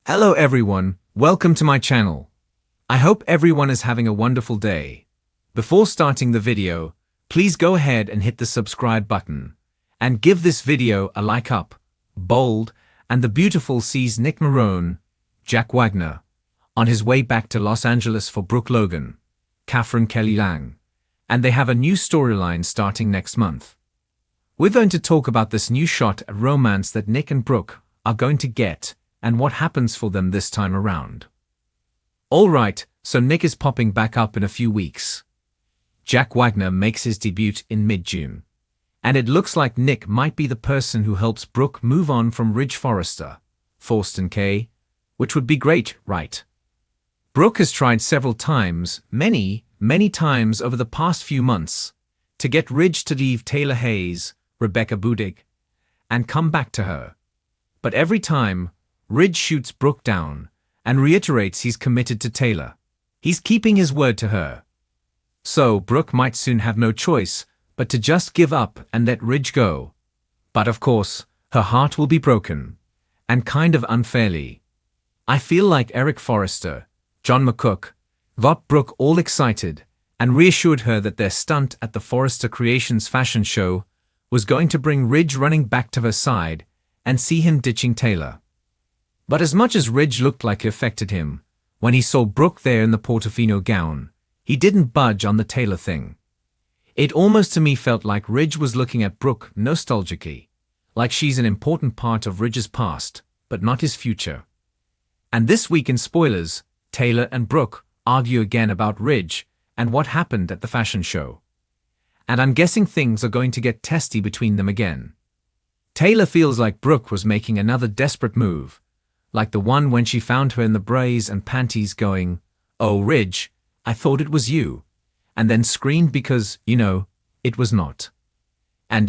Hello everyone, welcome to my channel. I hope everyone is having a wonderful day. Before starting the video, please go ahead and hit the subscribe button. And give this video a like up. Bold, and the beautiful sees Nick Marone, Jack Wagner, on his way back to Los Angeles for Brooke Logan, Catherine Kelly Lang, and they have a new storyline starting next month. We're going to talk about this new shot at romance that Nick and Brooke are going to get, and what happens for them this time around. Alright, so Nick is popping back up in a few weeks. Jack Wagner makes his debut in mid-June. And it looks like Nick might be the person who helps Brooke move on from Ridge Forrester, Forston K, which would be great, right? Brooke has tried several times, many times over the past few months, to get Ridge to leave Taylor Hayes, Rebecca Budig, and come back to her. But every time, Ridge shoots Brooke down and reiterates he's committed to Taylor. He's keeping his word to her. So Brooke might soon have no choice but to just give up and let Ridge go. But of course, her heart will be broken, and kind of unfairly. I feel like Eric Forrester, John McCook, got Brooke all excited and reassured her that their stunt at the Forrester Creations fashion show was going to bring Ridge running back to her side and see him ditching Taylor. But as much as Ridge looked like it affected him, when he saw Brooke there in the Portofino gown, he didn't budge on the Taylor thing. It almost to me felt like Ridge was looking at Brooke nostalgically, like she's an important part of Ridge's past, but not his future. And this week in spoilers, Taylor and Brooke argue again about Ridge and what happened at the fashion show. And I'm guessing things are going to get testy between them again. Taylor feels like Brooke was making another desperate move, like the one when she found her in the braids and panties going, "Oh Ridge, I thought it was you," and then screamed because, it was not. And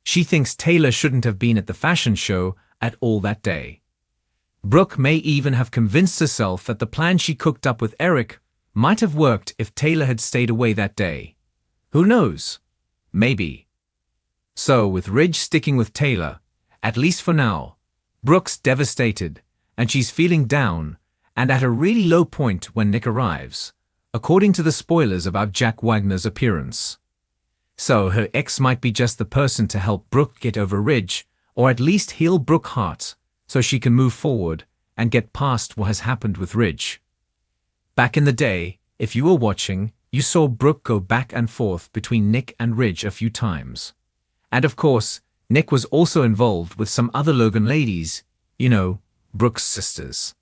she thinks Taylor shouldn't have been at the fashion show at all that day. Brooke may even have convinced herself that the plan she cooked up with Eric might have worked if Taylor had stayed away that day. Who knows? Maybe. So with Ridge sticking with Taylor, at least for now, Brooke's devastated, and she's feeling down, and at a really low point when Nick arrives, according to the spoilers about Jack Wagner's appearance. So her ex might be just the person to help Brooke get over Ridge, or at least heal Brooke's heart, so she can move forward and get past what has happened with Ridge. Back in the day, if you were watching, you saw Brooke go back and forth between Nick and Ridge a few times. And of course, Nick was also involved with some other Logan ladies, Brooke's sisters.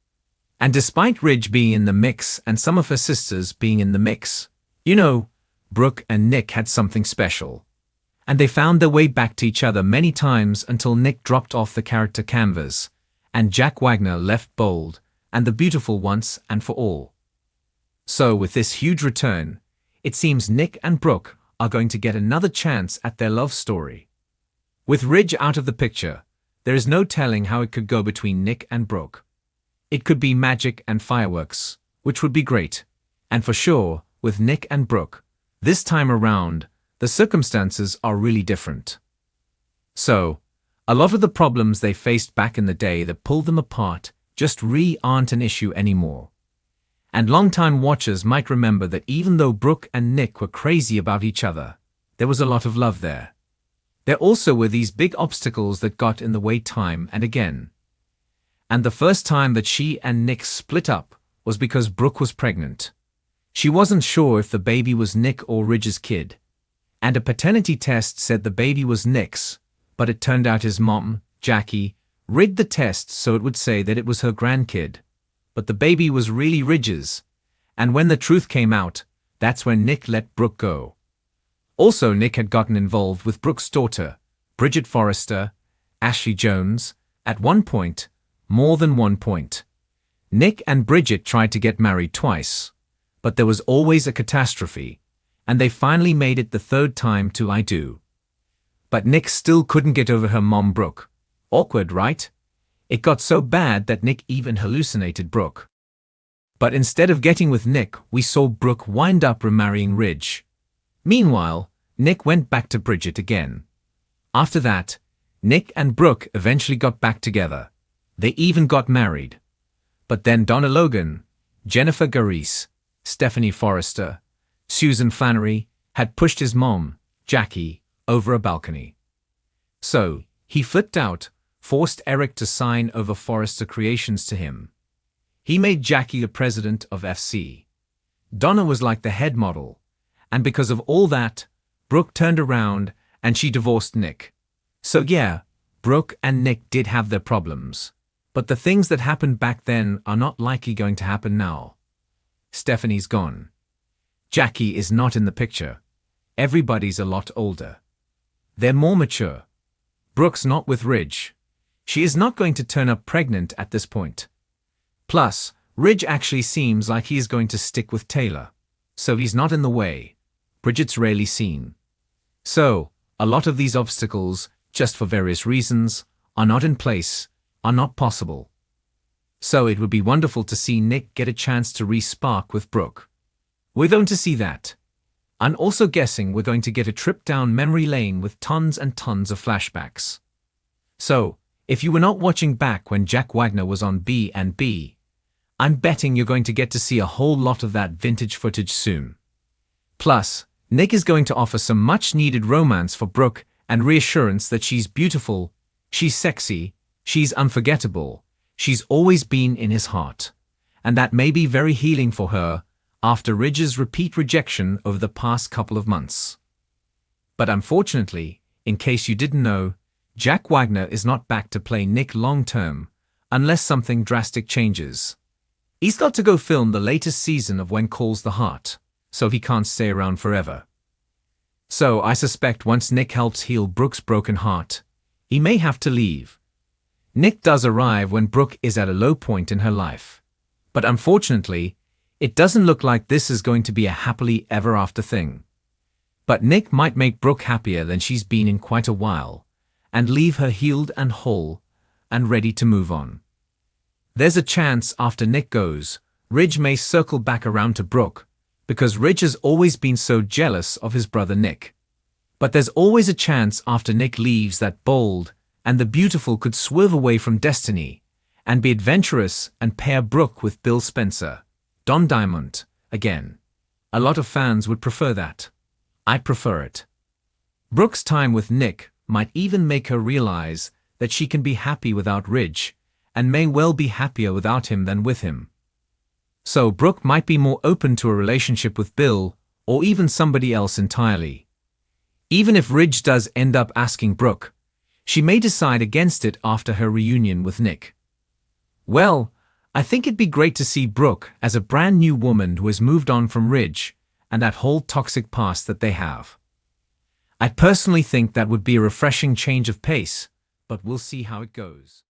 And despite Ridge being in the mix and some of her sisters being in the mix, Brooke and Nick had something special. And they found their way back to each other many times until Nick dropped off the character canvas, and Jack Wagner left bold and the beautiful once and for all. So with this huge return, it seems Nick and Brooke are going to get another chance at their love story. With Ridge out of the picture, there is no telling how it could go between Nick and Brooke. It could be magic and fireworks, which would be great. And for sure, with Nick and Brooke, this time around, the circumstances are really different. So, a lot of the problems they faced back in the day that pulled them apart just really aren't an issue anymore. And longtime watchers might remember that even though Brooke and Nick were crazy about each other, there was a lot of love there. There also were these big obstacles that got in the way time and again. And the first time that she and Nick split up was because Brooke was pregnant. She wasn't sure if the baby was Nick or Ridge's kid. And a paternity test said the baby was Nick's, but it turned out his mom, Jackie, rigged the test so it would say that it was her grandkid. But the baby was really Ridge's. And when the truth came out, that's when Nick let Brooke go. Also, Nick had gotten involved with Brooke's daughter, Bridget Forrester, Ashley Jones, at one point, more than one point. Nick and Bridget tried to get married twice, but there was always a catastrophe, and they finally made it the third time to I do. But Nick still couldn't get over her mom Brooke. Awkward, right? It got so bad that Nick even hallucinated Brooke. But instead of getting with Nick, we saw Brooke wind up remarrying Ridge. Meanwhile, Nick went back to Bridget again. After that, Nick and Brooke eventually got back together. They even got married. But then Donna Logan, Jennifer Gareis, Stephanie Forrester, Susan Flannery had pushed his mom, Jackie, over a balcony. So, he flipped out, forced Eric to sign over Forrester Creations to him. He made Jackie the president of FC. Donna was like the head model, and because of all that, Brooke turned around and she divorced Nick. So yeah, Brooke and Nick did have their problems. But the things that happened back then are not likely going to happen now. Stephanie's gone. Jackie is not in the picture. Everybody's a lot older. They're more mature. Brooke's not with Ridge. She is not going to turn up pregnant at this point. Plus, Ridge actually seems like he is going to stick with Taylor. So he's not in the way. Bridget's rarely seen. So, a lot of these obstacles, just for various reasons, are not in place, are not possible. So it would be wonderful to see Nick get a chance to re-spark with Brooke. We're going to see that. I'm also guessing we're going to get a trip down memory lane with tons and tons of flashbacks. So, if you were not watching back when Jack Wagner was on B&B, I'm betting you're going to get to see a whole lot of that vintage footage soon. Plus, Nick is going to offer some much-needed romance for Brooke and reassurance that she's beautiful, she's sexy, she's unforgettable, she's always been in his heart. And that may be very healing for her after Ridge's repeat rejection over the past couple of months. But unfortunately, in case you didn't know, Jack Wagner is not back to play Nick long-term, unless something drastic changes. He's got to go film the latest season of When Calls the Heart, so he can't stay around forever. So I suspect once Nick helps heal Brooke's broken heart, he may have to leave. Nick does arrive when Brooke is at a low point in her life. But unfortunately, it doesn't look like this is going to be a happily ever after thing. But Nick might make Brooke happier than she's been in quite a while, and leave her healed and whole, and ready to move on. There's a chance after Nick goes, Ridge may circle back around to Brooke, because Ridge has always been so jealous of his brother Nick. But there's always a chance after Nick leaves that bold and the beautiful could swerve away from destiny, and be adventurous and pair Brooke with Bill Spencer, Don Diamond, again. A lot of fans would prefer that. I prefer it. Brooke's time with Nick might even make her realize that she can be happy without Ridge, and may well be happier without him than with him. So Brooke might be more open to a relationship with Bill, or even somebody else entirely. Even if Ridge does end up asking Brooke, she may decide against it after her reunion with Nick. Well, I think it'd be great to see Brooke as a brand new woman who has moved on from Ridge and that whole toxic past that they have. I personally think that would be a refreshing change of pace, but we'll see how it goes.